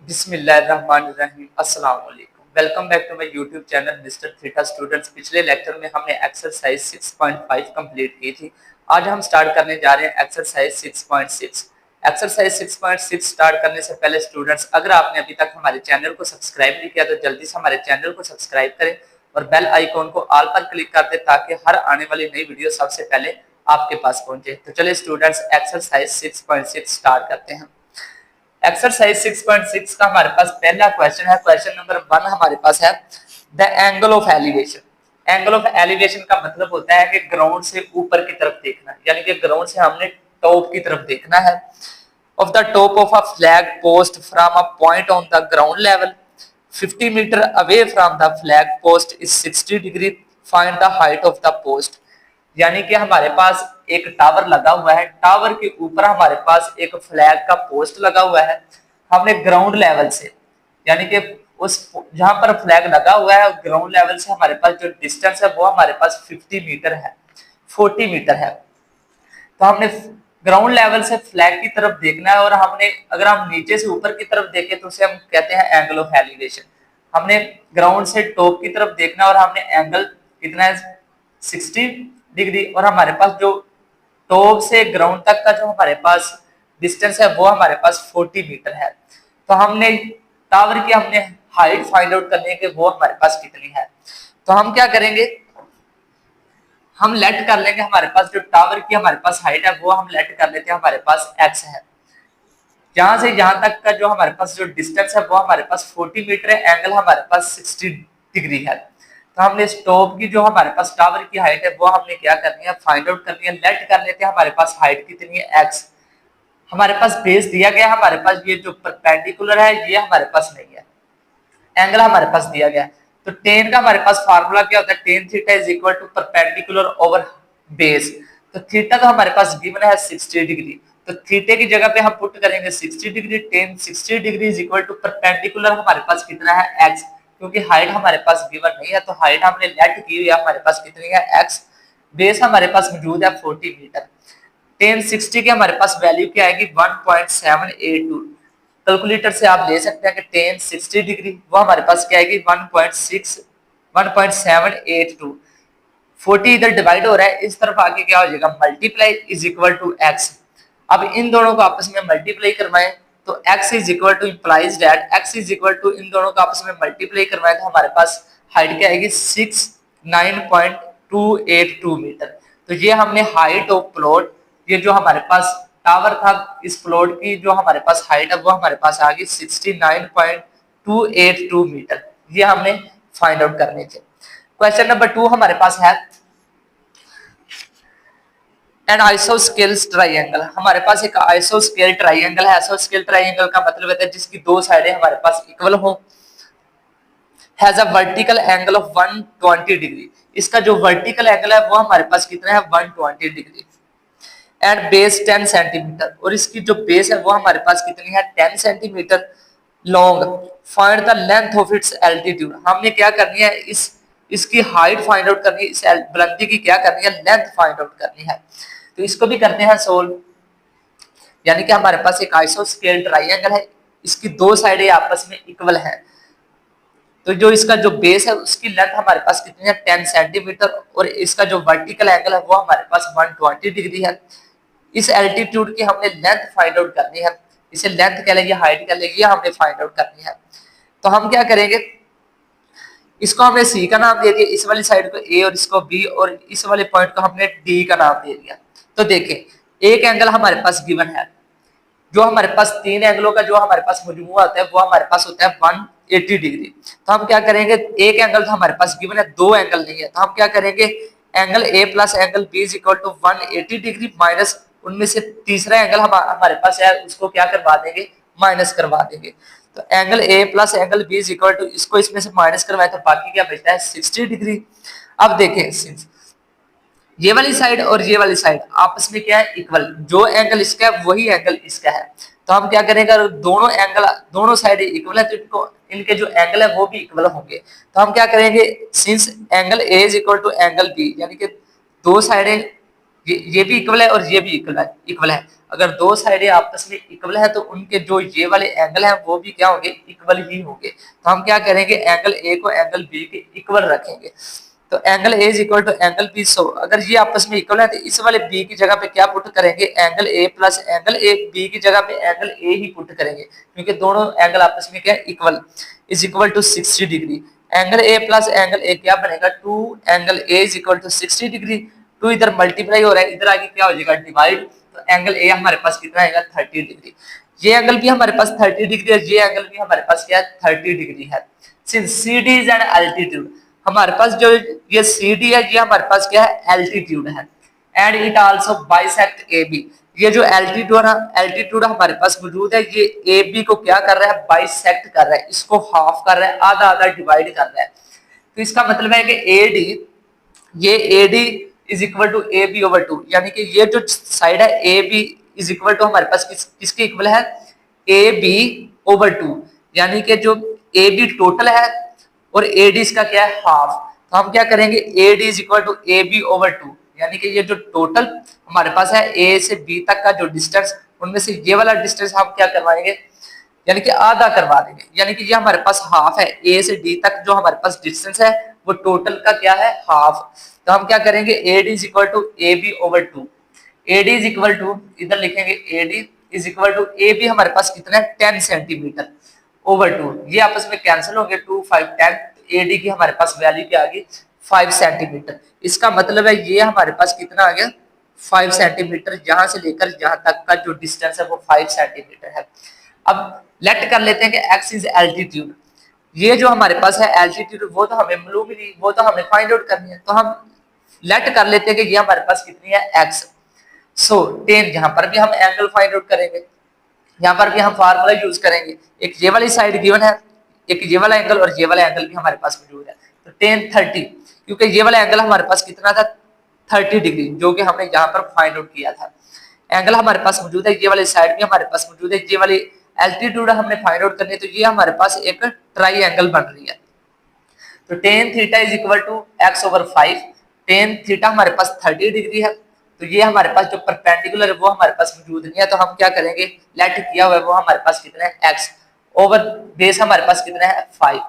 बिस्मिल्लाहिर्रहमानिर्रहीम अस्सलाम वालेकुम। Welcome back to my YouTube channel mister theta students. पिछले लेक्चर में हमने एक्सरसाइज 6.5 कंप्लीट की थी। आज हम स्टार्ट करने जा रहे हैं एक्सरसाइज 6.6। एक्सरसाइज 6.6 स्टार्ट करने से पहले स्टूडेंट्स, अगर आपने अभी तक हमारे चैनल को सब्सक्राइब नहीं किया तो जल्दी से हमारे चैनल को सब्सक्राइब करें और बेल आइकॉन को ऑल पर क्लिक कर दें ताकि हर आने वाली नई वीडियो सबसे पहले आपके पास पहुंचे। तो चलिए स्टूडेंट्स, एक्सरसाइज 6.6 स्टार्ट करते हैं। एक्सरसाइज 6.6 का हमारे पास पहला क्वेश्चन है। क्वेश्चन नंबर 1 हमारे पास है the angle of elevation. Angle of elevation का मतलब होता है कि ग्राउंड से ऊपर की तरफ देखना, यानी कि ग्राउंड से हमने टॉप की तरफ देखना है। Of the top of a flag post from a point on the ground level 50 metre away from the flag post is 60 degree. Find the height of the post. यानी कि हमारे पास एक टावर लगा हुआ है, टावर के ऊपर हमारे पास एक फ्लैग का पोस्ट लगा हुआ है। हमने ग्राउंड लेवल से, यानी कि उस जहां पर फ्लैग लगा हुआ है ग्राउंड लेवल से हमारे पास जो डिस्टेंस है वो हमारे पास 50 मीटर है, 40 मीटर है। तो हमने ग्राउंड लेवल से फ्लैग की तरफ देखना है और हमने अगर हम नीचे से ऊपर की तरफ देखें तो उसे हम कहते हैं एंगल ऑफ एलिवेशन। हमने ग्राउंड से टॉप की तरफ देखना और हमने एंगल कितना है 60 डिग्री, और हमारे पास जो टॉप से ग्राउंड तक का जो हमारे पास डिस्टेंस है वो हमारे पास 40 मीटर है। तो हमने टावर की हमने हाइट फाइंड आउट करने के वो हमारे पास कितनी है। तो हम क्या करेंगे, हम लेट कर लेंगे हमारे पास जो टावर की हमारे पास हाइट है वो हम लेट कर लेते हैं हमारे पास x है। जहां से यहां तक का जो हमारे पास जो डिस्टेंस है वो हमारे पास 40 मीटर है, एंगल हमारे पास 60 डिग्री है। तो हमने स्टॉप की जो हमारे पास टावर की हाइट है वो हमने क्या करनी है, फाइंड आउट करनी है। लेट कर लेते हैं हमारे पास हाइट कितनी है x। हमारे पास बेस दिया गया, हमारे पास ये जो परपेंडिकुलर है ये हमारे पास नहीं है, एंगल हमारे पास दिया गया है। तो टेन का हमारे पास फार्मूला क्या होता है, tan theta is equal to perpendicular over base. तो थीटा तो हमारे पास गिवन है 60 डिग्री, तो थीटे की जगह पे हम पुट करेंगे 60 degree. Tan 60 degree is equal to perpendicular हमारे पास कितना है x, क्योंकि हाइट हमारे पास गिवन नहीं है तो हाइट हमने लेट की हुई है, हमारे पास कितनी है x। बेस हमारे पास मौजूद है 40 मीटर। टेन 60 की हमारे पास वैल्यू क्या आएगी 1.782। कैलकुलेटर से आप ले सकते हैं कि टेन 60 डिग्री वो हमारे पास क्या आएगी 1.782। 40 इधर डिवाइड हो रहा है, इस तरफ आके क्या हो जाएगा multiply is equal to x. अब इन दोनों को आपस में मल्टीप्लाई करवाएं तो x is equal to implies that x is equal to इन दोनों को आपस में मल्टीप्लाई करवाएं तो हमारे पास हाइट क्या आएगी 69.282 मीटर। तो ये हमने हाइट ऑफ प्लॉट, ये जो हमारे पास टावर था इस प्लॉट की जो हमारे पास हाइट है वो हमारे पास आ गई 69.282 मीटर। ये हमने फाइंड आउट करने थे। क्वेश्चन नंबर 2 हमारे पास है एन आइसोस्केल ट्राइंगल। हमारे पास एक आइसोस्केल ट्राइंगल है। आइसोस्केल ट्राइंगल का मतलब होता है जिसकी दो साइडें हमारे पास इक्वल हो। Has a vertical angle of 120 degree. इसका जो वर्टिकल एंगल है वो हमारे पास कितना है 120 डिग्री। एंड बेस 10 सेंटीमीटर, और इसकी जो बेस है वो हमारे पास कितनी है 10 centimetre long. Find the length of its altitude. हमने क्या करनी है, इसकी हाइट फाइंड आउट करनी है, इस बुलंदी की क्या करनी है लेंथ फाइंड आउट करनी है। तो इसको भी करते हैं सोल्व। यानी कि हमारे पास एक आइसोस्केल ट्राइंगल है, इसकी दो साइडें आपस में इक्वल हैं। तो जो इसका जो बेस है उसकी लेंथ हमारे पास कितनी है 10 सेंटीमीटर, और इसका जो वर्टिकल एंगल है वो हमारे पास 120 डिग्री है। इस एल्टीट्यूड की हमने लेंथ फाइंड आउट करनी है, इसे लेंथ कह लेंगे हाइट कह लेंगे, हमने फाइंड आउट करनी है। तो हम क्या करेंगे, इसको हमने सी का नाम दे दिया, इस वाली साइड को ए और इसको बी, और इस वाले पॉइंट को हमने डी का नाम दे दिया। तो देखिए एक एंगल हमारे पास गिवन है, जो हमारे पास तीन एंगलों का जो हमारे पास मजमूआ होता है वो हमारे पास होता है 180 डिग्री। तो हम क्या करेंगे, एक एंगल तो हमारे पास गिवन है, दो एंगल नहीं है, तो हम क्या करेंगे angle A plus angle B is equal to 180 degree minus उनमें से तीसरा एंगल हमारे पास है उसको क्या करवा देंगे माइनस करवा देंगे। तो angle A plus angle B is equal to, इसको इसमें से माइनस करवाए तो बाकी क्या बचता है 60 डिग्री। अब देखें ये वाली साइड और ये वाली साइड आपस में क्या है इक्वल, जो एंगल इसका है वही एंगल इसका है। तो हम क्या करेंगे, दोनों एंगल दोनों साइड इक्वल है तो इनको इनके जो एंगल है वो भी इक्वल होंगे। तो हम क्या करेंगे, since angle A is equal to angle B, यानी कि दो साइडें ये भी इक्वल है और ये भी इक्वल है। अगर दो साइडें आपस में इक्वल है तो उनके जो ये वाले एंगल हैं वो भी क्या होंगे, इक्वल ही होंगे। तो हम क्या करेंगे, एंगल ए को एंगल बी के इक्वल रखेंगे। तो angle A is equal to angle B. So अगर ये आपस में इक्वल है तो इस वाले बी की जगह पे क्या पुट करेंगे, angle A plus angle A, B की जगह पे एंगल ए ही पुट करेंगे क्योंकि दोनों एंगल आपस में क्या equal, is equal to 60 degree. Angle A plus angle A क्या बनेगा, 2 angle A is equal to 60 degree. 2 इधर मल्टीप्लाई हो रहा है, इधर आगे क्या हो जाएगा, डिवाइड। तो एंगल ए हमारे पास कितना आएगा, 30 डिग्री। ये एंगल भी हमारे पास 30 डिग्री है, ये एंगल भी हमारे पास क्या है, 30 डिग्री है। Since C D is an altitude, हमारे पास जो ये सी डी है ये हमारे पास क्या है, एल्टीट्यूड है। And it also bisect A B, ये जो एल्टीट्यूड हमारे पास मौजूद है, ये ए बी को क्या कर रहा है, बाइसेक्ट कर रहा है, इसको हाफ कर रहा है, आधा आधा डिवाइड कर रहा है। तो इसका मतलब है कि ए डी, ये A D is equal to A B over 2, यानी कि ये जो साइड है A B is equal to हमारे पास किसके इक्वल है, ए बी ओवर 2, यानी कि जो ए बी टोटल है और ए डी इसका क्या है, हाफ। तो हम क्या करेंगे, A D is equal to A B over 2, यानी कि ये जो टोटल हमारे पास है ए से बी तक का जो डिस्टेंस, उनमें से ये वाला डिस्टेंस हम क्या करवाएंगे, यानी कि आधा करवा देंगे। यानी कि ये हमारे पास हाफ है, ए से डी तक जो हमारे पास डिस्टेंस है वो टोटल का क्या है, हाफ। तो हम क्या करेंगे, A D is equal to A B over 2, A D is equal to, इधर लिखेंगे A D is equal to, A B हमारे पास कितना है, 10 सेंटीमीटर ओवर 2, ये आपस में कैंसिल होंगे, 2 5 10, ए डी की हमारे पास वैल्यू क्या आ गई, 5 सेंटीमीटर। इसका मतलब है ये हमारे पास कितना आ गया, 5 सेंटीमीटर, यहां से लेकर यहां तक का जो डिस्टेंस है वो 5 सेंटीमीटर है। अब लेट कर लेते हैं कि x इज एल्टीट्यूड, ये जो हमारे पास है एल्टीट्यूड वो तो हमें मालूम ही नहीं, वो तो हमें फाइंड आउट करनी है। तो हम लेट कर लेते हैं कि ये हमारे पास कितनी है, x। सो 10, यहाँ पर भी हम एंगल फाइंड आउट करेंगे, यहाँ पर भी हम फार्मूला यूज करेंगे। एक ये वाली साइड गिवन है, एक ये वाला एंगल और ये वाला एंगल भी हमारे पास मौजूद है। तो 10 30, क्योंकि ये वाला एंगल हमारे पास कितना था, 30 डिग्री, जो कि हमने यहाँ पर फाइंड आउट किया था। एंगल हमारे पास मौजूद है, ये वाली साइड भी हमारे पास मौजूद है, ये वाली एल्टीट्यूड हमने फाइंड आउट करनी है। तो ये हमारे पास एक ट्राई एंगल बन रही है। तो tan theta is equal to x over 5, tan theta हमारे पास 30 डिग्री है। तो ये हमारे पास जो परपेंडिकुलर है वो हमारे पास मौजूद नहीं है, तो हम क्या करेंगे, लेट किया हुआ है वो हमारे पास कितना है, एक्स ओवर बेस हमारे पास कितना है, 5।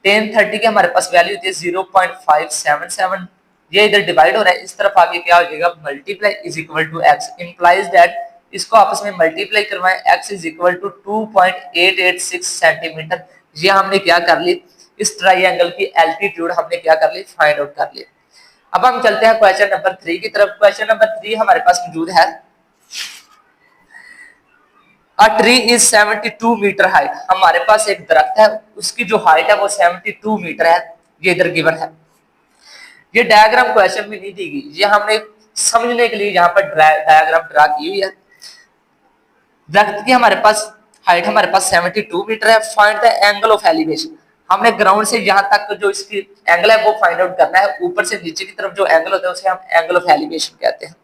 टेन 30 की हमारे पास वैल्यू होती है 0.577, ये इधर डिवाइड हो रहा है, इस तरफ आके क्या हो जाएगा, multiply is equal to x, implies that इसको आपस में मल्टीप्लाई करवाएं, x is equal to 2.886 centimetre. ये हमने क्या कर ली, इस ट्राइंगल की एल्टीट्यूड हमने क्या कर ली, फाइंड आउट कर ली। अब हम चलते हैं क्वेश्चन नंबर 3 की तरफ। क्वेश्चन नंबर 3 हमारे पास मौजूद है, a tree is 72 metre height, हमारे पास एक दरख्त है, उसकी जो हाइट है वो 72 मीटर है, ये इधर गिवन है। ये डायग्राम क्वेश्चन में नहीं दी गई, ये हमने समझने के लिए यहाँ पर डायग्राम ड्रा की हुई है। दरख्त की हमारे पास हाइट हमारे पास 72 मीटर है। Find the angle of elevation, हमने ग्राउंड से यहाँ तक जो इसकी एंगल है वो फाइंड आउट करना है। ऊपर से नीचे की तरफ जो एंगल होता है उसे हम एंगल ऑफ एलिवेशन कहते हैं।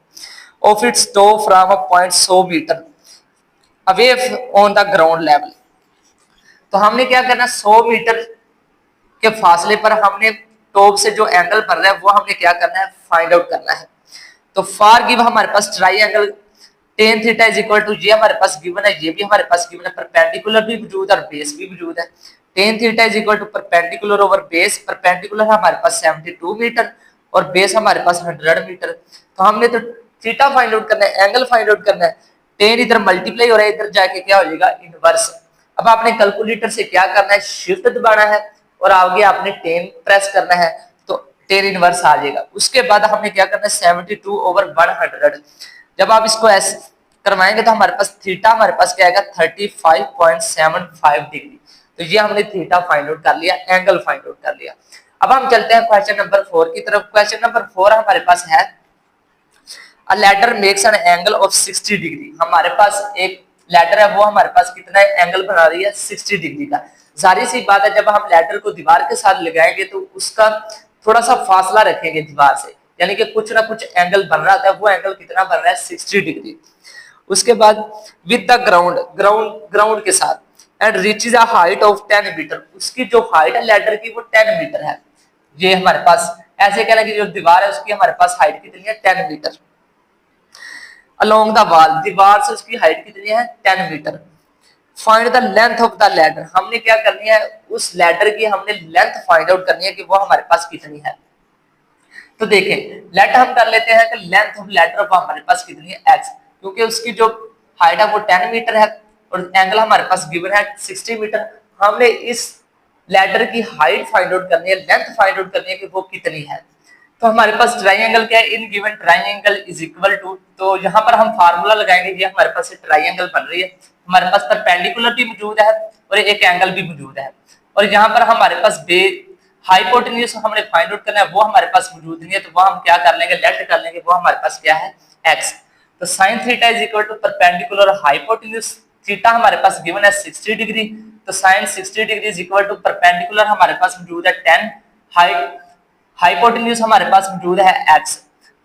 Of its top from a point 100 metre away on the ground level. तो हमने क्या करना है, 100 मीटर के फासले पर हमने टॉप से जो एंगल बन रहा है वो हमने क्या करना है, फाइंड आउट करना है। तो फार गिव हमारे पास triangle tan theta is equal to, ये हमारे पास गिवन है, ये भी हमारे पास गिवन है, परपेंडिकुलर भी मौजूद है और बेस भी मौजूद है। Tan theta is equal to perpendicular over base, perpendicular हमारे पास 72 मीटर और बेस हमारे पास 100 मीटर। तो हमने तो थीटा फाइंड आउट करना है, एंगल फाइंड आउट करना है। टेन इधर मल्टीप्लाई हो रहा है, इधर जाके क्या हो जाएगा, इनवर्स। अब आपने कैलकुलेटर से क्या करना है, शिफ्ट दबाना है और आगे आपने 10 प्रेस करना है, तो 10 इनवर्स आ जाएगा। उसके बाद हमने क्या करना है, 72 ओवर 100। जब आप इसको ऐसे करवाएंगे तो हमारे पास थीटा हमारे पास क्या आएगा, 35.75 डिग्री। तो ये हमने थीटा फाइंड आउट कर लिया, एंगल फाइंड आउट कर लिया। अब हम चलते हैं क्वेश्चन नंबर 4 की तरफ। क्वेश्चन नंबर 4 हमारे पास है, अ ladder makes an angle of 60 degree. हमारे पास एक लैडर है, वो हमारे पास कितना एंगल बना रही है, 60 डिग्री का। जाहिर सी बात है, जब हम लैडर को दीवार के साथ लगाएंगे तो उसका थोड़ा सा फासला रखेंगे दीवार से, यानी कि कुछ ना कुछ एंगल बन रहा था, वो एंगल कितना बन रहा है, 60 डिग्री। उसके बाद विद द ग्राउंड के साथ and reaches a height of 10 metre, उसकी जो हाइट है लैडर की वो 10 मीटर है। ये हमारे पास ऐसे कहना कि जो दीवार है उसकी हमारे पास हाइट कितनी है, 10 मीटर। अलोंग द वॉल, दीवार से उसकी हाइट कितनी है 10 metre. Find the length of the ladder, हमने क्या करनी है उस लैडर की हमने लेंथ फाइंड आउट करनी है कि वो हमारे पास कितनी है। तो देखें लेट हम कर लेते हैं कि लेंथ ऑफ लैडर हमारे पास कितनी है x, क्योंकि उसकी जो हाइट है वो 10 मीटर है और एंगल हमारे पास गिवन है 60 मीटर। हमने इस लैडर की हाइट फाइंड आउट करनी है, लेंथ फाइंड आउट करनी है कि वो कितनी है। तो हमारे पास ट्राइंगल क्या है, in given triangle is equal to, तो यहाँ पर हम फार्मूला लगाएंगे, ये हमारे पास ट्राइंगल बन रही है, हमारे पास परपेंडिकुलर भी मौजूद है और एक एंगल भी मौजूद है, और यहाँ पर हमारे पास हाइपोटेन्यूज हमने फाइंड आउट करना है, वो हमारे पास मौजूद नहीं है, तो वो हम क्या कर लेंगे लेट कर लेंगे, वो हमारे पास क्या है x। तो sin theta is equal to perpendicular hypotenuse theta हमारे पास गिवन है 60 डिग्री, तो sin 60 degree is equal to perpendicular हमारे पास मौजूद है 10, हाइपोटेन्यूज हमारे पास मौजूद है x।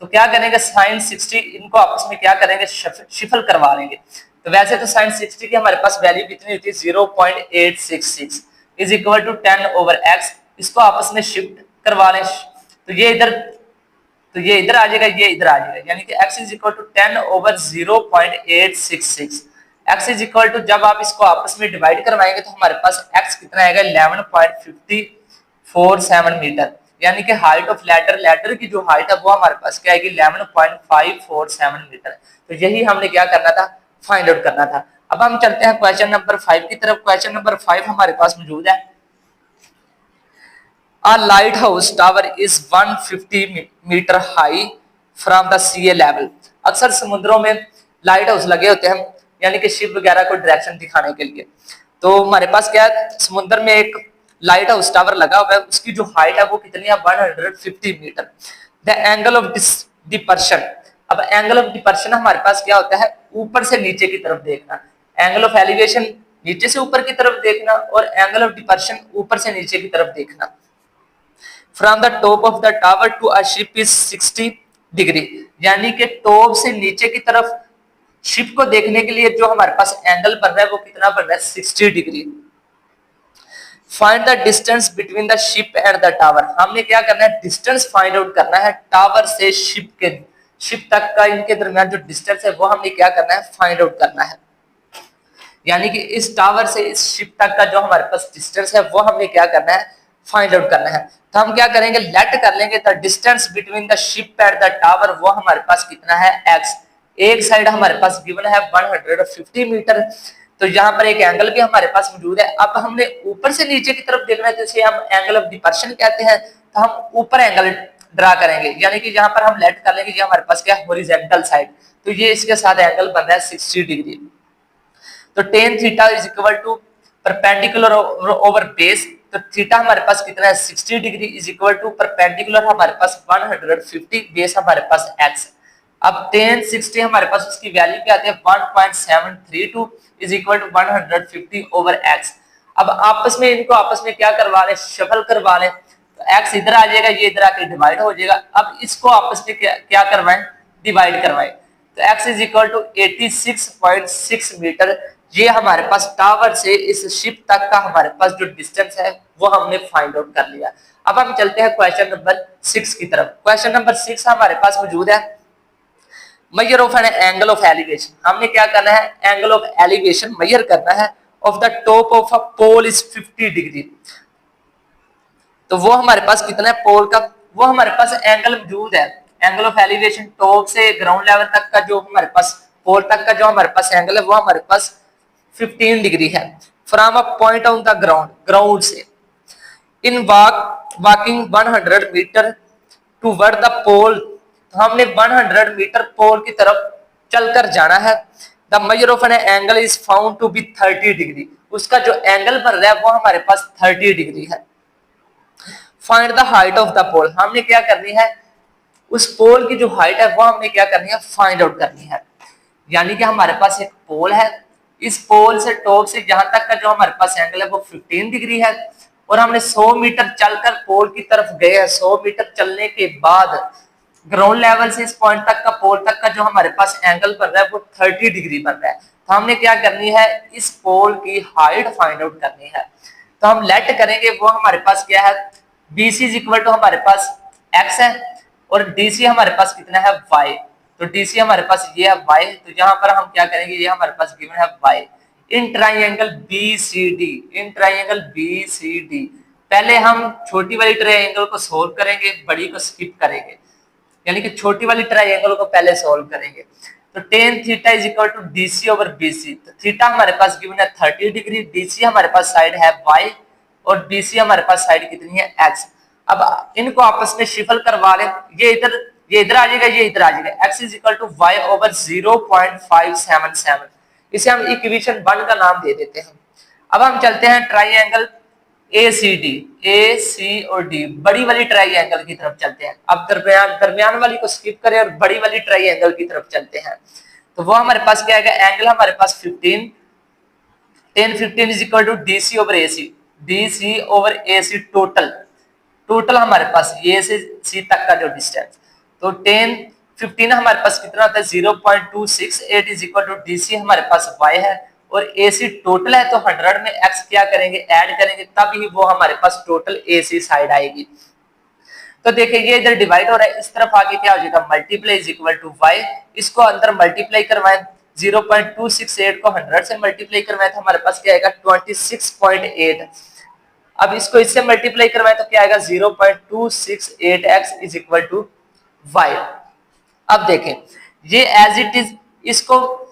तो क्या करेंगे sin 60 इनको आपस में क्या करेंगे शिफल करवा लेंगे। तो वैसे तो sin 60 की हमारे पास वैल्यू कितनी होती है 0.866 is equal to 10 over x, इसको आपस में शिफ्ट करवा लें, तो ये इधर आ जाएगा, ये इधर आ जाएगा, यानी कि x is equal to 10 over 0.866। x is equal to जब आप इसको आपस में डिवाइड करवाएंगे तो हमारे पास x कितना आएगा 11.547 मीटर, यानी कि हाइट ऑफ लैडर की जो हाइट है वो हमारे पास क्या आएगी 11.547 मीटर। तो यही हमने क्या करना था फाइंड आउट करना था। अब हम चलते हैं क्वेश्चन नंबर 5 की तरफ। क्वेश्चन नंबर 5 हमारे पास मौजूद है, A lighthouse tower is 150 meter high from the sea level। अक्सर समुद्रों में लाइट हाउस लगे होते हैं, यानी कि शिप वगैरह को डायरेक्शन दिखाने के लिए। तो हमारे पास क्या है समुद्र में एक लाइट हाउस टावर लगा हुआ है, उसकी जो हाइट है वो कितनी है 150 मीटर। द एंगल ऑफ डिपर्शन, अब एंगल ऑफ डिपर्शन हमारे पास क्या होता है ऊपर से नीचे की तरफ देखना, एंगल ऑफ एलिवेशन नीचे से ऊपर की तरफ देखना और एंगल ऑफ डिपर्शन ऊपर से नीचे की तरफ देखना। From the top of the tower to a ship is 60 degree, यानी कि टॉप से नीचे की तरफ शिप को देखने के लिए जो हमारे पास एंगल बन रहा है वो कितना बन रहा है 60 degree. Find the distance between the ship and the tower, हमने क्या करना है डिस्टेंस फाइंड आउट करना है टावर से शिप तक का, इनके दरमियान जो डिस्टेंस है वो हमने क्या करना है फाइंड आउट करना है, यानी कि इस टावर से इस शिप तक का जो हमारे पास डिस्टेंस है वो हमने क्या करना है फाइंड आउट करना है। तो हम क्या करेंगे लेट कर लेंगे the distance between the ship and the tower, वो हमारे पास कितना है x। एक साइड हमारे पास गिवन है 150 मीटर, तो यहाँ पर एक एंगल भी हमारे पास मौजूद है। अब हमने ऊपर से नीचे की तरफ देखना है, तो इसे हम एंगल ऑफ डिपर्शन कहते हैं, तो हम ऊपर एंगल ड्रा करेंगे, यानी कि यहाँ पर हम लेट कर लेंगे ये हमारे पास क्या हॉरिजॉन्टल साइड, तो ये इसके साथ एंगल बन रहा है 60 डिग्री। तो tan theta is equal to perpendicular over base, तो थीटा हमारे पास कितना है 60 degree is equal to perpendicular हमारे पास 150, बेस हमारे पास x। अब tan 60 हमारे पास उसकी वैल्यू क्या आती है 1.732 is equal to 150 over x। अब आपस में इनको आपस में क्या करवा लें शफल करवा लें, तो x इधर आ जाएगा, ये इधर आके डिवाइड हो जाएगा। अब इसको आपस में क्या करवाएं डिवाइड करवाएं, तो x is equal to 86.6 metre, ये हमारे पास टावर से इस शिप तक का हमारे पास जो डिस्टेंस है वो हमने फाइंड आउट कर लिया। अब हम चलते हैं क्वेश्चन नंबर 6 की तरफ। क्वेश्चन नंबर 6 हमारे पास मौजूद है measure of an angle of elevation, हमने क्या करना है एंगल ऑफ एलिवेशन मेजर करना है of the top of a pole is 50 degree. तो वो हमारे पास कितना है पोल का, वो हमारे पास एंगल मौजूद है, एंगल ऑफ एलिवेशन टॉप से ग्राउंड लेवल तक का जो हमारे पास पोल तक का जो हमारे पास एंगल है वो हमारे पास 15 डिग्री है। From a point on the ground से in walking 100 metre toward the pole, तो हमने 100 मीटर पोल की तरफ चलकर जाना है। The measure of an angle is found to be 30 degree, उसका जो एंगल बन रहा है वो हमारे पास 30 डिग्री है। Find the height of the pole, हमने क्या करनी है उस पोल की जो हाइट है वो हमने क्या करनी है फाइंड आउट करनी है, यानी कि हमारे पास एक पोल है, इस पोल से टॉप से जहां तक का जो हमारे पास एंगल है वो 15 डिग्री है, और हमने 100 मीटर चलकर पोल की तरफ गए हैं। 100 मीटर चलने के बाद ग्राउंड लेवल से इस पॉइंट तक का पोल तक का जो हमारे पास एंगल बन रहा है वो 30 डिग्री बन रहा है। तो हमने क्या करनी है इस पोल की हाइट फाइंड आउट करनी है। तो हम लेट करेंगे, वो हमारे पास क्या है BC इज इक्वल टू हमारे पास x है और DC हमारे पास कितना है y। तो DC हमारे पास ये है y, तो यहाँ पर हम क्या करेंगे, ये हमारे पास गिवन है y in triangle BCD, in triangle BCD। पहले हम छोटी वाली ट्राइंगल को सोल्व करेंगे, बड़ी को स्किप करेंगे, यानी कि छोटी वाली ट्राइंगल को पहले सोल्व करेंगे। तो tan theta is equal to DC over BC। तो थीटा हमारे पास गिवन है 30 डिग्री, DC हमारे पास साइड है y और BC हमारे पास साइड कितनी है x। अब इनको आपस में शिफल करवा लें, ये इधर आ जाएगा, ये इधर आ जाएगा। x is equal to y over 0.577। इसे हम इक्वेशन 1 का नाम दे देते हैं। अब हम चलते हैं ट्राइंगल ACD, AC और D, बड़ी वाली ट्राइंगल की तरफ चलते हैं। अब दरमियान वाली को स्किप करें और बड़ी वाली ट्राइंगल की तरफ चलते हैं। तो वो हमारे पास क्या आएगा, एंगल हमारे पास 15, 10 15 is equal to DC over AC, DC over AC total हमारे पास ये से C तक का जो डिस्टेंस, तो 10 15 हमारे पास कितना होता है 0.268 इज इक्वल टू DC हमारे पास y है और AC टोटल है, तो 100 में x क्या करेंगे, ऐड करेंगे, तब ही वो हमारे पास टोटल AC साइड आएगी। तो देखिए ये इधर डिवाइड हो रहा है, इस तरफ आके क्या हो जाएगा, multiply is equal to y। इसको अंदर मल्टीप्लाई करवाएं, 0.268 को 100 से मल्टीप्लाई करवाएं तो हमारे पास क्या आएगा 26.8। अब इसको इससे मल्टीप्लाई करवाएं तो क्या आएगा 0.268x is equal to y। अब देखें ये एज इट इज, इसको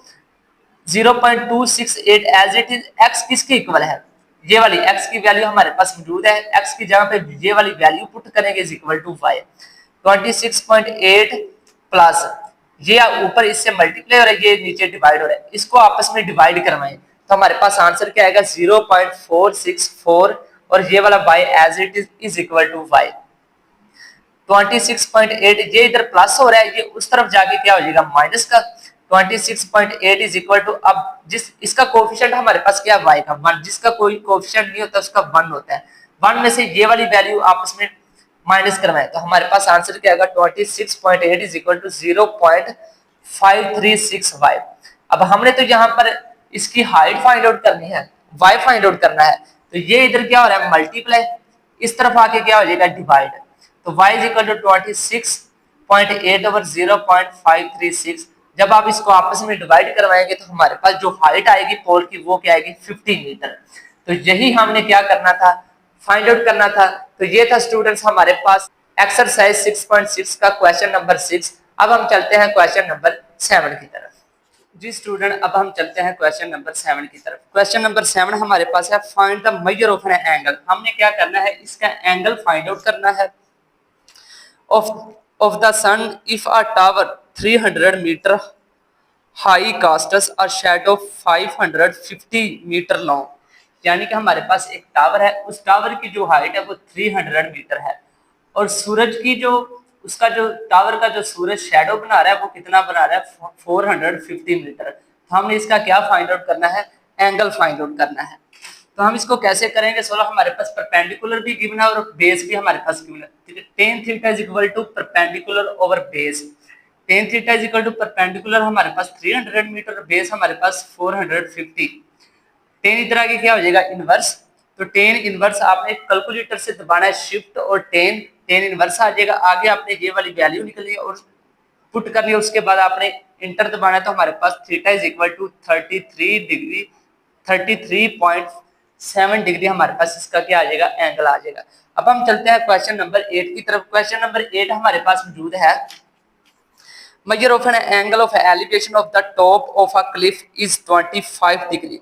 0.268 एज इट इज x किसके इक्वल है, ये वाली x की वैल्यू हमारे पास मौजूद है, x की जगह पे ये वाली वैल्यू पुट करेंगे is equal to y। 26.8 plus ये ऊपर इससे मल्टीप्लाई हो रहा है, ये नीचे डिवाइड हो रहा है, इसको आपस में डिवाइड करवाएं तो हमारे पास आंसर क्या आएगा 0.464 और ये वाला y as it is equal to y। 26.8 ये इधर प्लस हो रहा है, ये उस तरफ जाके क्या हो जाएगा माइनस का। 26.8 इज इक्वल टू, अब जिस इसका कोफिशिएंट हमारे पास क्या है y का 1, जिसका कोई कोफिशिएंट नहीं होता उसका 1 होता है। 1 में से ये वाली वैल्यू आपस में माइनस करवाएं तो हमारे पास आंसर क्या आएगा 26.8 इज इक्वल टू 0.536y। अब हमने तो यहाँ पर इसकी हाइट फाइंड आउट करनी है, y फाइंड आउट करना है, तो ये इधर क्या हो रहा है मल्टीप्लाई, इस तरफ आके क्या हो जाएगा डिवाइड, तो y is equal to 26.8 over 0.536। जब आप इसको आपस में डिवाइड करवाएंगे तो हमारे पास जो हाइट आएगी पोल की वो क्या आएगी 15 मीटर। तो यही हमने क्या करना था, फाइंड आउट करना था। तो ये था स्टूडेंट्स हमारे पास एक्सरसाइज 6.6 का क्वेश्चन नंबर 6। अब हम चलते हैं क्वेश्चन नंबर 7 की तरफ। जी स्टूडेंट, अब हम चलते हैं क्वेश्चन नंबर 7 की तरफ। क्वेश्चन नंबर 7 हमारे पास है find the measure of an angle. हमने क्या करना है, इसका एंगल फाइंड आउट करना है of the sun if a tower 300 meter high casts a shadow 550 meter long। यानी कि हमारे पास एक टावर है, उस टावर की जो हाइट है वो 300 मीटर है और सूरज की जो उसका जो टावर का जो सूरज शैडो बना रहा है वो कितना बना रहा है 450 मीटर। तो हमने इसका क्या फाइंड आउट करना है, एंगल फाइंड आउट करना है। तो हम इसको कैसे करेंगे, सोलो हमारे पास परपेंडिकुलर भी गिवन है और बेस भी हमारे पास गिवन है। Tan theta is equal to perpendicular over base. Tan theta is equal to perpendicular हमारे पास 300 मीटर और बेस हमारे पास 450। टेन इधर आगे क्या हो जाएगा इनवर्स, तो टेन इनवर्स आपने कैलकुलेटर से दबाना है शिफ्ट और टेन इनवर्स आ जाएगा। आगे आपने ये वाली वैल्यू निकलनी है और पुट करनी है, उसके बाद आपने इंटर दबाना है तो हमारे पास theta is equal to 33.7 degree हमारे पास इसका क्या आ जाएगा एंगल आ जाएगा। अब हम चलते हैं क्वेश्चन नंबर 8 की तरफ। क्वेश्चन नंबर 8 हमारे पास मौजूद है measure of an angle of elevation of the top of a cliff is 25 degree.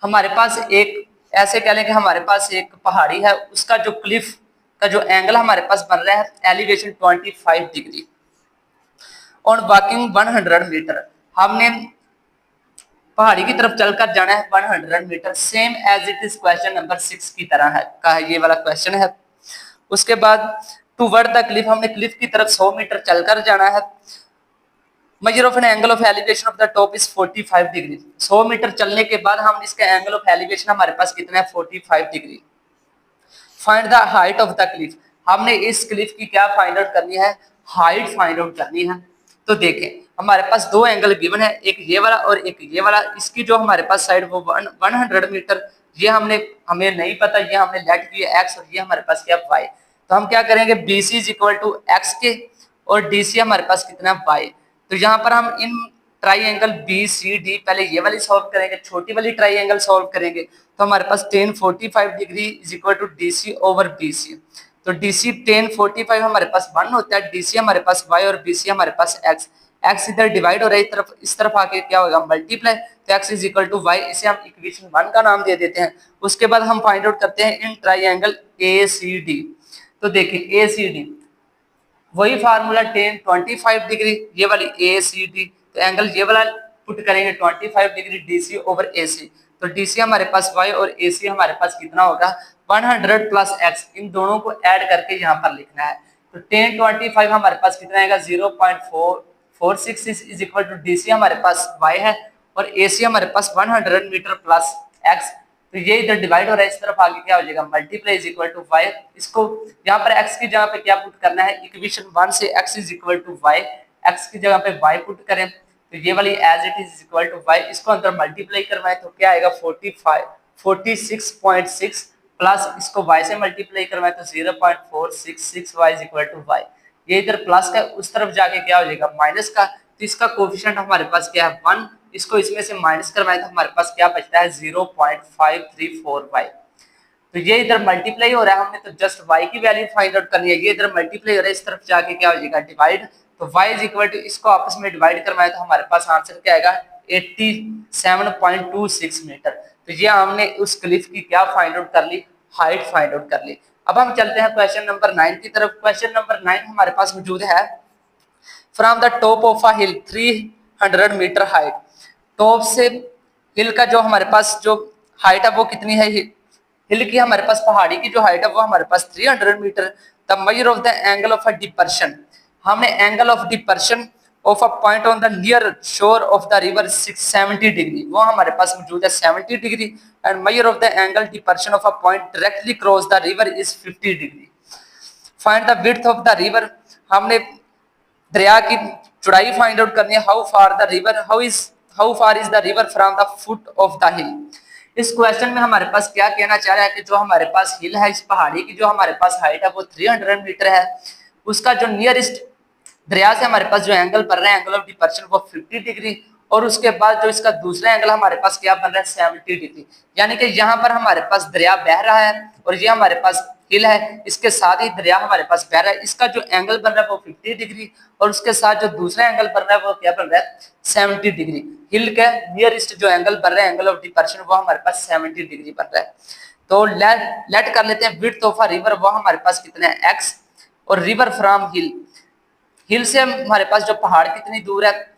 हमारे पास एक ऐसे कह लें कि हमारे पास एक पहाड़ी है, उसका जो क्लिफ का जो एंगल हमारे पास बन रहा है elevation 25 degree on walking 100 metre. हमने पहाड़ी की तरफ चलकर जाना है 100 metre, same as it is question number 6 की तरह है का है ये वाला क्वेश्चन है। उसके बाद टूवर्ड द क्लिफ, हमने क्लिफ की तरफ 100 मीटर चलकर जाना है। Measure of an angle of elevation of the top is 45 degree. 100 metre चलने के बाद हम इसका एंगल ऑफ एलिवेशन हमारे पास कितना है 45 degree. Find the height of the cliff, हमने इस क्लिफ की क्या फाइंड आउट करनी है, हाइट फाइंड आउट करनी है। तो देखें हमारे पास दो एंगल गिवन है, एक ये वाला और एक ये वाला। इसकी जो हमारे पास साइड वो 100 मीटर, ये हमें नहीं पता, ये हमने लेट किया x और ये हमारे पास क्या y। तो हम क्या करेंगे BC is equal to x के और DC हमारे पास कितना y। तो यहाँ पर हम in triangle B C D, पहले ये वाली सॉल्व करेंगे, छोटी वाली ट्राइंगल सॉल्व करेंगे, तो हमारे पास tan 45 degree is equal to D C over B C. तो डी सी tan 45 हमारे पास 1 होता है, डी सी हमारे पास y और बी सी हमारे पास x। x इधर डिवाइड हो रहा है, इस तरफ आके क्या होगा मल्टीप्लाई, तो x is equal to y, इसे हम इक्वेशन 1 का नाम दे देते हैं। उसके बाद हम फाइंड आउट करते हैं in triangle A C D. तो देखिए ए सी डी वही फार्मूला tan 25 डिग्री, ये वाली ए सी डी, तो एंगल ये वाला पुट करेंगे 25 डिग्री डी सी ओवर ए सी। तो डी सी हमारे पास y और ए सी हमारे पास कितना होगा 100 प्लस x, इन दोनों को ऐड करके यहाँ पर लिखना है। तो tan 25 हमारे पास कितना आएगा 0.446 is equal to D C हमारे पास y है और ए सी हमारे पास 100 मीटर प्लस x। तो ये इधर डिवाइड हो रहा है, इस तरफ आगे क्या हो जाएगा multiply is equal to y। इसको यहाँ पर x की जगह पे क्या पुट करना है, इक्वेशन 1 से x is equal to y, x की जगह पे y पुट करें, तो ये वाली as it is equal to y, इसको अंदर मल्टीप्लाई करवाएं तो क्या आएगा 46.6 प्लस इसको y से मल्टीप्लाई करवाएं तो 0.466 y is equal to y। ये इधर प्लस का, उस तरफ जाके क्या हो जाएगा माइनस का, तो इसका कोफिशिएंट हमारे पास क्या है 1, इसको इसमें से माइनस करवाएं तो हमारे पास क्या बचता है 0.534y। तो ये इधर मल्टीप्लाई हो रहा है, हमने तो जस्ट y की वैल्यू फाइंड आउट करनी है, ये इधर मल्टीप्लाई हो रहा है, इस तरफ जाके क्या हो जाएगा डिवाइड, तो y इज इक्वल टू इसको आपस में डिवाइड करवाएं तो हमारे पास आंसर क्या आएगा 87.26 मीटर। तो ये हमने उस क्लिफ की क्या फाइंड आउट कर ली, हाइट फाइंड आउट कर ली। अब हम चलते हैं क्वेश्चन नंबर 9 की तरफ। क्वेश्चन नंबर 9 हमारे पास मौजूद है, from the top of a hill 300 metre height, top से हिल का जो हमारे पास जो हाइट है वो कितनी है, हिल की हमारे पास पहाड़ी की जो हाइट है वो हमारे पास 300 metre. The measure of the angle of a depression, हमने angle of depression of a point on the near shore of the river 670 degree, वो हमारे पास मौजूद है 70 degree. And measure of the angle depression of a point directly cross the river is 50 degree. Find the width of the river, हमने दरिया की चौड़ाई find out करनी है। How far is the river from the foot of the हिल। इस question में हमारे पास क्या कहना चाह रहा है कि जो हमारे पास हिल है, इस पहाड़ी की जो हमारे पास हाइट है वो 300 मीटर है, उसका जो नियरेस्ट दरिया से हमारे पास जो एंगल बन रहा है एंगल ऑफ डिपर्चर वो 50 डिग्री, और उसके बाद जो इसका दूसरा एंगल हमारे पास क्या बन रहा है 70 डिग्री। यानी कि यहाँ पर हमारे पास दरिया बह रहा है और ये हमारे पास हिल है, इसके साथ ही दरिया हमारे पास बह रहा है, इसका जो एंगल बन रहा है वो 50 डिग्री और उसके साथ जो दूसरा एंगल बन रहा है वो क्या बन रहा है 70 डिग्री। हिल के नियरेस्ट जो एंगल बन रहा है एंगल ऑफ डिपर्चर वो हमारे पास 70 डिग्री बन रहा है। तो लेट कर लेते हैं विड्थ ऑफ अ रिवर, वो हमारे पास कितना है x, और रिवर फ्रॉम हिल, हिल से हमारे पास जो पहाड़ कितनी दूर है,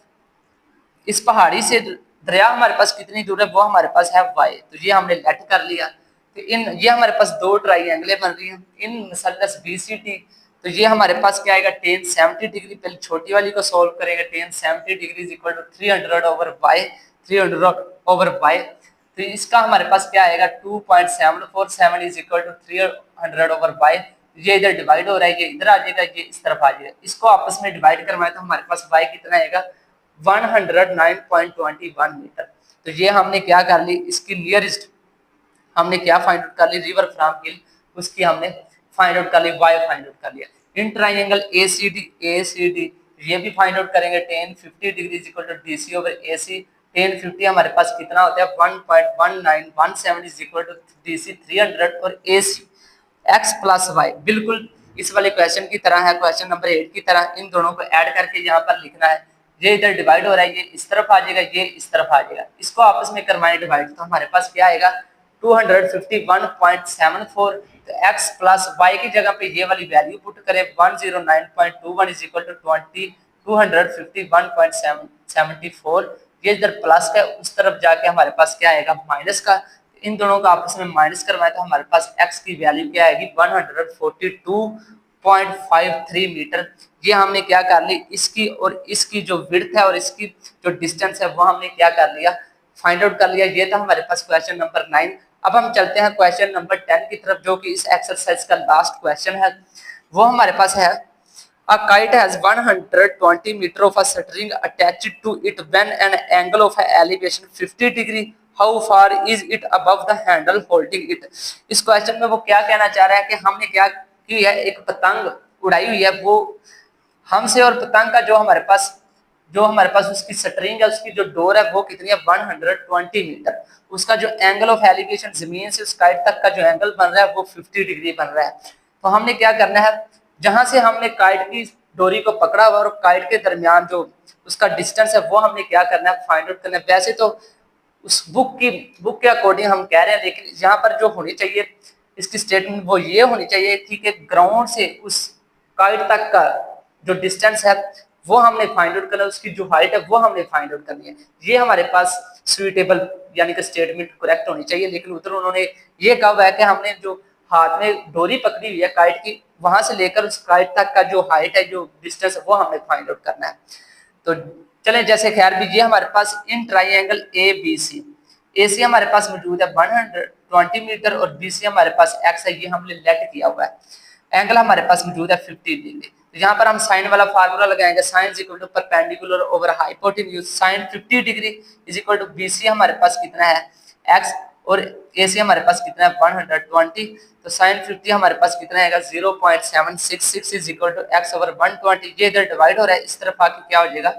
इस पहाड़ी से दरिया हमारे पास कितनी दूर है वो हमारे पास है y। तो ये हमने लेट कर लिया। तो ये हमारे पास दो ट्राइंगलें बन रही हैं इन मसलस BCD। तो ये हमारे पास क्या आएगा tan 70 डिग्री, पहले छोटी वाली को सॉल्व करेंगे, tan 70 degree is equal to 300 over y, 300 over y। तो इसका हमारे पास क्या आएगा 2.747 is equal to 300 over y। ये इधर डिवाइड हो रहा है, ये इधर आ जाएगा, ये इस तरफ आ जाएगा, इसको आपस में डिवाइड करवाएं तो हमारे पास y कितना आएगा 109.21 मीटर। तो ये हमने क्या कर ली, इसकी नियरेस्ट हमने क्या फाइंड आउट कर ली, रिवर फ्रॉम हिल, उसकी हमने फाइंड आउट कर ली, y फाइंड आउट कर लिया। इन ट्राइंगल ACD ये भी फाइंड आउट करेंगे, tan 50 degree is equal to DC over AC। tan 50 हमारे पास कितना होता है 1.1917 इज इक्वल टू DC 300 और AC x प्लस y, बिल्कुल इस वाले क्वेश्चन की तरह है, क्वेश्चन नंबर 8 की तरह। इन दोनों को ऐड करके यहाँ पर लिखना है, ये इधर डिवाइड हो रहा है, ये इस तरफ आ जाएगा, ये इस तरफ आ जाएगा, इसको आपस में करवाएं डिवाइड तो हमारे पास क्या आएगा 251.74। तो x प्लस y की जगह पे ये वाली वैल्यू पुट करें 109.21 इज इक्वल टू 251.74। ये इधर प्लस का, उस तरफ जाके हमारे पास क्या आएगा माइनस का, इन दोनों को आपस में माइनस करवाएं तो हमारे पास x की वैल्यू क्या आएगी 142.53 मीटर। ये हमने क्या कर ली, इसकी और इसकी जो विड्थ है और इसकी जो डिस्टेंस है वो हमने क्या कर लिया फाइंड आउट कर लिया। ये था हमारे पास क्वेश्चन नंबर 9। अब हम चलते हैं क्वेश्चन नंबर 10 की तरफ, जो कि इस एक्सरसाइज का लास्ट क्वेश्चन है। वो हमारे पास है, a kite has 120 meter of a string attached to it when an angle of elevation 50 degree, how far is it above the handle holding it। इस क्वेश्चन में वो क्या कहना चाह रहा है कि हमने क्या की है, एक पतंग उड़ाई हुई है, वो हमसे और पतंग का जो हमारे पास जो हमारे पास उसकी स्ट्रिंग है, उसकी जो डोर है वो कितनी है 120 मीटर। उसका जो एंगल ऑफ एलिवेशन जमीन से उस काइट तक का जो एंगल बन रहा है वो 50 डिग्री बन रहा है। तो हमने क्या करना है, जहां से हमने काइट की डोरी को पकड़ा हुआ और काइट के दरमियान जो उसका डिस्टेंस है वो हमने क्या करना है, फाइंड आउट करना है। वैसे तो उस बुक के अकॉर्डिंग हम कह रहे हैं, लेकिन यहाँ पर जो होनी चाहिए इसकी स्टेटमेंट वो ये होनी चाहिए थी कि ग्राउंड से उस काइट तक का जो डिस्टेंस है वो हमने फाइंड आउट करना है, उसकी जो हाइट है वो हमने फाइंड आउट करनी है। ये हमारे पास सुइटेबल यानी कि स्टेटमेंट करेक्ट होनी चाहिए। लेकिन उधर उन्होंने ये कहा है कि हमने जो हाथ में डोरी पकड़ी हुई है काइट की, वहां से लेकर उस काइट तक का जो हाइट है, जो डिस्टेंस है वो हमने फाइंड आउट करना है। तो चलें, जैसे खैर भी ये हमारे पास in triangle A B C, ए सी हमारे पास मौजूद है 120 मीटर और बी सी हमारे पास एक्स है, ये हमने लेट किया हुआ है। एंगल हमारे पास मौजूद है 50 डिग्री। तो यहाँ पर हम साइन वाला फार्मूला लगाएंगे, sine is equal to perpendicular over hypotenuse sine 50 degree is equal to B C हमारे पास कितना है एक्स और ए सी हमारे पास कितना है 120। तो साइन 50 हमारे पास कितना आएगा 0.766 is equal to x over 120। ये इधर डिवाइड हो रहा है, इस तरफ आके क्या हो जाएगा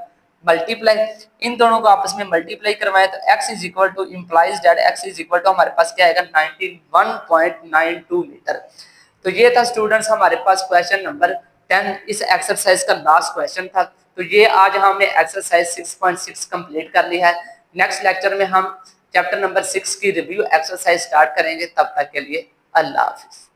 मल्टीप्लाई। इन दोनों को आपस में मल्टीप्लाई करवाएं तो x is equal to implies that x is equal to हमारे पास क्या आएगा 91.92 मीटर। तो ये था स्टूडेंट्स हमारे पास क्वेश्चन नंबर 10, इस एक्सरसाइज का लास्ट क्वेश्चन था। तो ये आज हमने एक्सरसाइज 6.6 कंप्लीट कर ली है। नेक्स्ट लेक्चर में हम चैप्टर नंबर 6 की रिव्यू एक्सरसाइज स्टार्ट करेंगे। तब तक के लिए अल्लाह हाफिज।